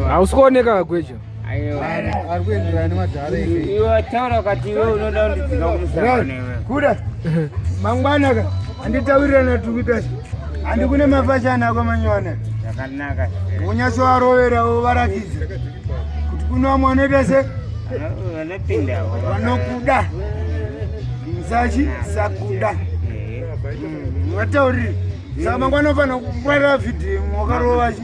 Hausukuoneka Gweja. Arikuendera nemadhara iwe. Iwe taura kuti iwe unoda kundidzika kumusangano newe. Kuda mangwana ka anditaurirana tukuita andikune mafashani ako manywana. Zvakanaka. Unyaso warovera uvarakidze kuti kuna mwana se vanopinda vanokuda musachi sakuda vatauriri saka mangwana ofana kungwarira vhidhiyo mwakarovachi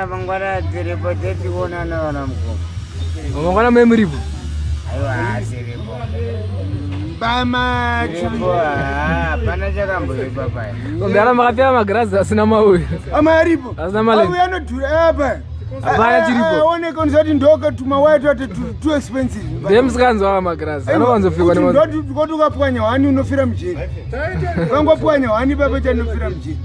mangwana tiripo tetikuonana vana mukoma mangwana memuripo aiwa tiripo bamachipo hapana chakamboipa paya ombeana makapfeka magirazi asina mauyo amaripo asina male auya anodhura apa hapana chiripo aoneka ndisati ndokatuma waiti ati too expensive ndemsikanzwa magirazi anowanzopfekwa ndikoti ukapwanya hwani unofira mujeri ukangopwanya hwani pape chanofira mujeri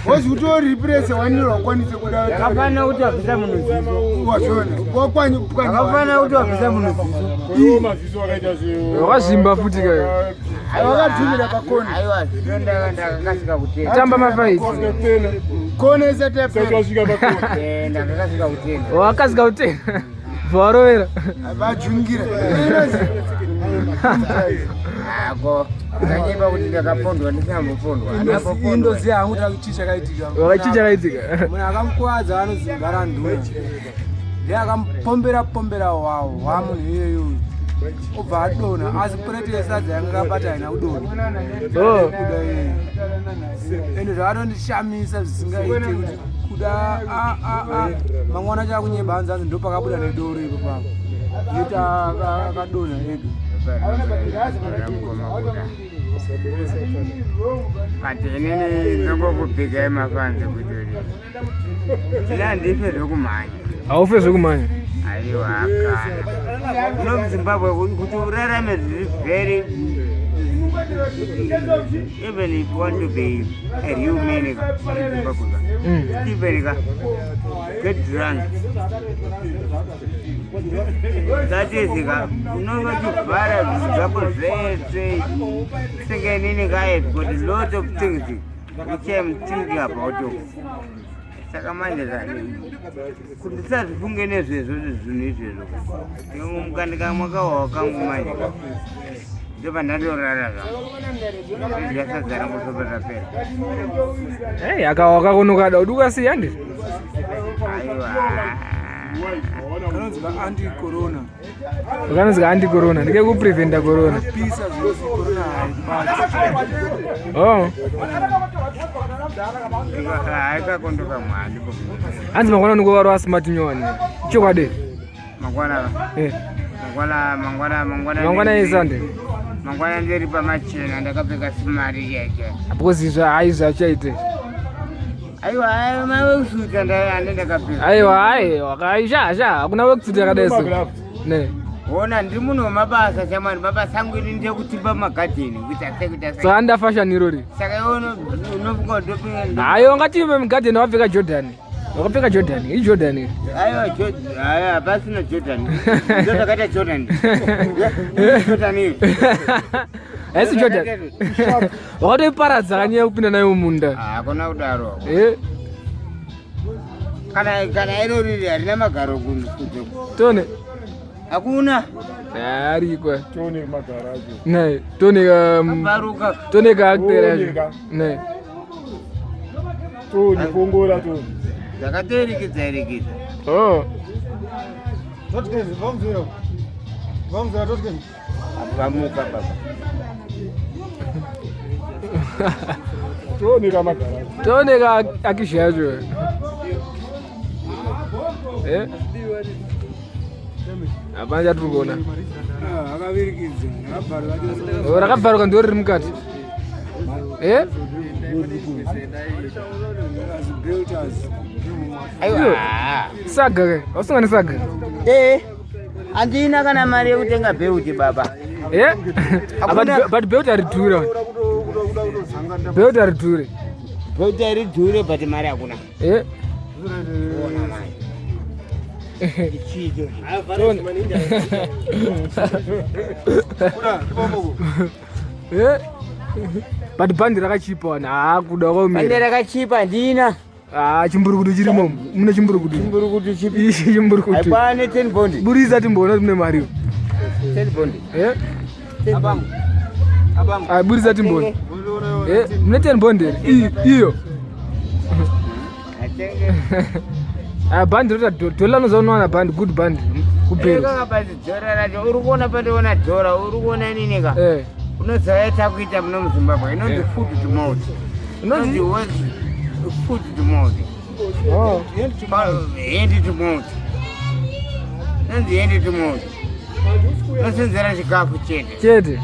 wozi kuti oripirese hwani rwakwanise kuda akafana kuti wabvisa munhu ziso wazvona akafana kuti wabvisa munhu ziso wakazvimba futi kayo wakadhumira pakona aiwa ziso ndakakasika kutenda tamba mafaiti kona isati yapera ndakakasika kutenda wakasika kutenda varovera vajungira ako ndakaipa kuti ndakapondwa ndisambopondwa indoziya hangu takuti chakaitika wakachi chakaitika munhu akamukuwadza anonzi Mbare Nduna ndiye akamupombera wawo wamunhu iyeyo obva adonha asi pureti yesadza yanga akabata haina kudonha ende zvakatondishamisa zvisingaite kuti kuda mangwana chakunyemba hanzi hanzi ndopakabuda nedoro ipo pavo yeti akadonha ega kati inini ndongokubhikai mafanzi kuti ila ndife zvokumhanya haufe zvokumhanya aiwa akana uno muzimbabwe kuti urarame zviri very even if you want to be a real man even get drunk that is unonga chivhara zvinhu zvako zvese sengenini guys got a lot of things which I'm thinking about saka manje kuti ndisazvifunge nezvezvo zvinhu izvezvo mukandika mwakawawa kangu manje ndopa ndandorara zvangu ndasazara musopera pera hey akawa kakonokada udukasiya ndi aiwa kanonzi anti-corona kanonzi anti-corona ndike kupreventa corona pisa zvozi corona haikakondoka mwandi hanzi mangwana nikowarwa smart nyowani chokwadi mangwana esande mangwana ndiri pamachena ndakapfeka simari yake apozizva haizvachaite aiwa mawekusuta ndandakapfeka aiwa wakaishasha hakuna wekusuta yakadaiso ne ona ndiri munhu wemabasa chamani mabasa angu ini ndekutimba magadheni kuita saka ndafashion irori saka iwe unofunga kuti hayo ungatimbe mugadheni wapfeka jordan wakapfeka jordan ijordan iri aiwa hapasina jordan ndo takaita jordan jordan iri haisi jordan wakatoiparadza kanyaya kupinda nayo mumunda hakuna kudaro kana iroriri harina magaro kunzvukuzvo tone hakuna arikwa tone magara acho ne tone baruka tone kaakutera ne tone kongora tone zvakaterekedza Totkenzi vamuzera Totkenzi vamuka baba tone kamagara tone kaakizhacho hapana chatiri kuona akavirikidza rakabvaruka ndo riri mukati aiwa saga kai wasungani saga handina kana mari yekutenga beuti baba but beuti haridhure beuti haridhure beuti haridhure but mari hakuna but bandi rakachipa wana hakuda bandi rakachipa ndina chimburukutu chirimo. Mune chimburukutu. Chimburukutu chipi. Ishi chimburukutu. Aipane 10 bondi. Buriza timbona mune mari. 10 bondi. Abangu. Buriza timbona. Mune 10 bondi. Iyo. Band dola nozaona band good band. Kupera. Kaka basi dora racho uri kuona patoona dora uri kuona nini ka? Unozaita kuita muno muZimbabwe inonzi food to mouth. Inonzi food to mouth. Hand to mouth. Inonzi hand to mouth. Nosenzera chikafu chete.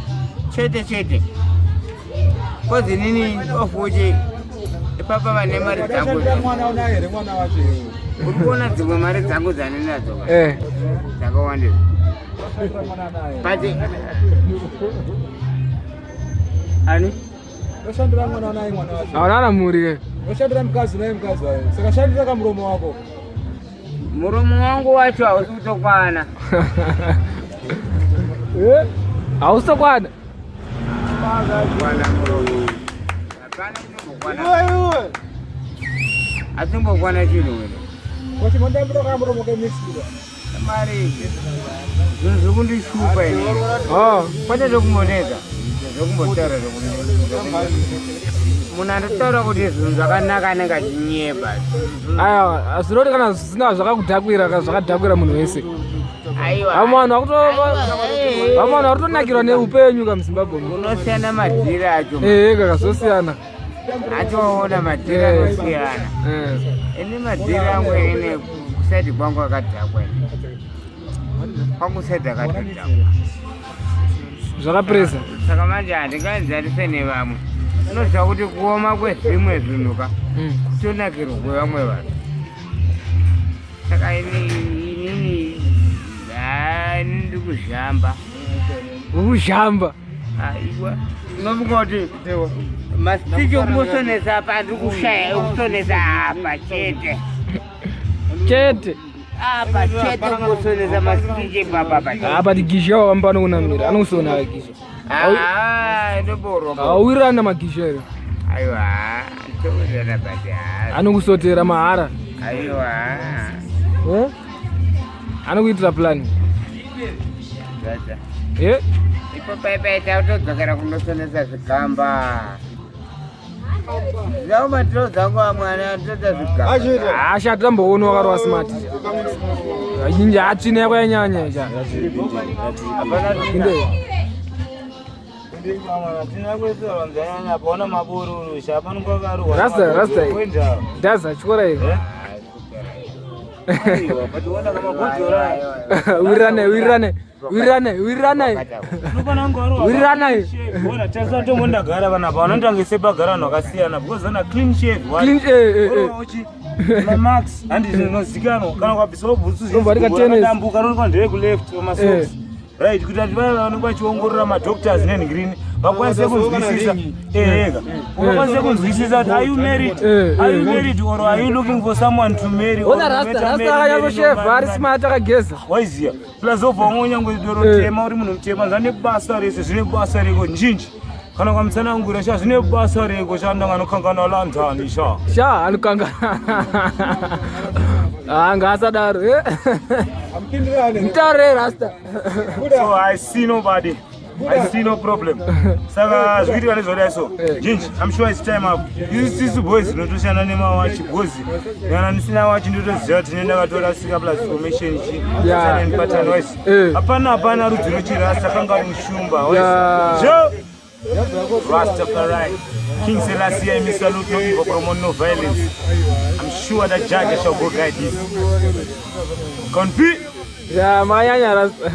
Kozi nini ofuji ipapa vane mari dzangu. Uri kuona dzimwe mari dzangu dzaninadzo ka? Dzakawandira. Pati ani? Washandira mwana naye mwana wacho. Hawana muri ke. Washandira mkazi naye mkazi wayo. Saka shandira ka muromo wako. Muromo wangu wacho hausi kutokwana. Hausokwana. Kwana muromo. Hapana kutokwana. Atimbokwana chino wewe. Wachi manda mroka muromo ke mix bila. Mari. Zvokundishupa ini. Kwete zvokumoneka. Zvokumbotara zvokumoneka. Munhu anotaura kuti zvinhu zvakanaka anenge achinyeba. Aiwa, zvinoti kana zvisina zvakadhakwira munhu wese. Aiwa. Vamwe vanhu vakutonakirwa neupenyu kamuZimbabwe. Unosiyana madhira acho. Kaka zvosiyana. Atoona madhira anosiyana. Ine madhira amwe kusati kwangu akadhakwa. Kwangu sati akadhakwa. Zvakapresa. Saka manje handinganzarise nevamwe. Unoziva kuti kuoma kwezvimwe zvinhu ka kutonakirwa kwevamwe vanhu. Saka inini ndiri kuzhamba. Ukuzhamba? Aiwa. Unofunga kuti masicho kumusonesa apa ndiri kushaya ekusonesa apa chete. Apa chete kumusonesa masiche papa. Apa digisha wambano unamira. Anosona gisha. Ndoboroka. Awirana magisha ere. Aiwa. Ndoboroka bada. Anokusotera mahara. Aiwa. Anokuitira plan. Dada. Ipo paipaita utodzokera kundosonesa zvikamba. Zvawo matiro dzangu amwana ndodza zvikamba. Asha tamboona wakarwa smart. Azhinji atsvina yakanyanya cha. Apana Inde. Rasta. Daza chikora hivi. Wirane. Bona tasa to munda gara bana ba nan tangi sepa gara no kasiyana because ana clean shave. Na max andi no zikano kana kwa biso Butsu ndambuka no kwa ndire ku left ma socks. Right kuti vana vanenge vachiongorora madoctors green vakwanise kunzwisisa vakwanise kunzwisisa kuti are you married or are you looking for someone to marry? Ona rasta akanyamboshevha ari smart akageza waiziya plus obva wanyangwe doro tema uri munhu mutema zvane basa rese zvine basa reko njinji kana kwamutsanangura sha zvine basa reko shandanga anokangana landani sha anokangana ngasadaro mtaure rasta. So I see nobody. I see no problem. Saka zvikuitika nezvodai so. Jinji, I'm sure it's time up. Isi boys notoshanda nemawachi boys. Kana nisina wachi ndotoziva kuti ndakatora sika plus formation ichi. Challenge pattern wise. Hapana rudzi rochirasta kanga ari mushumba wise. Jo. Rastafari. King Selassie, I salute no evil, promote no violence. I'm sure that judge shall go guide this. Compete. Mayanya rasta.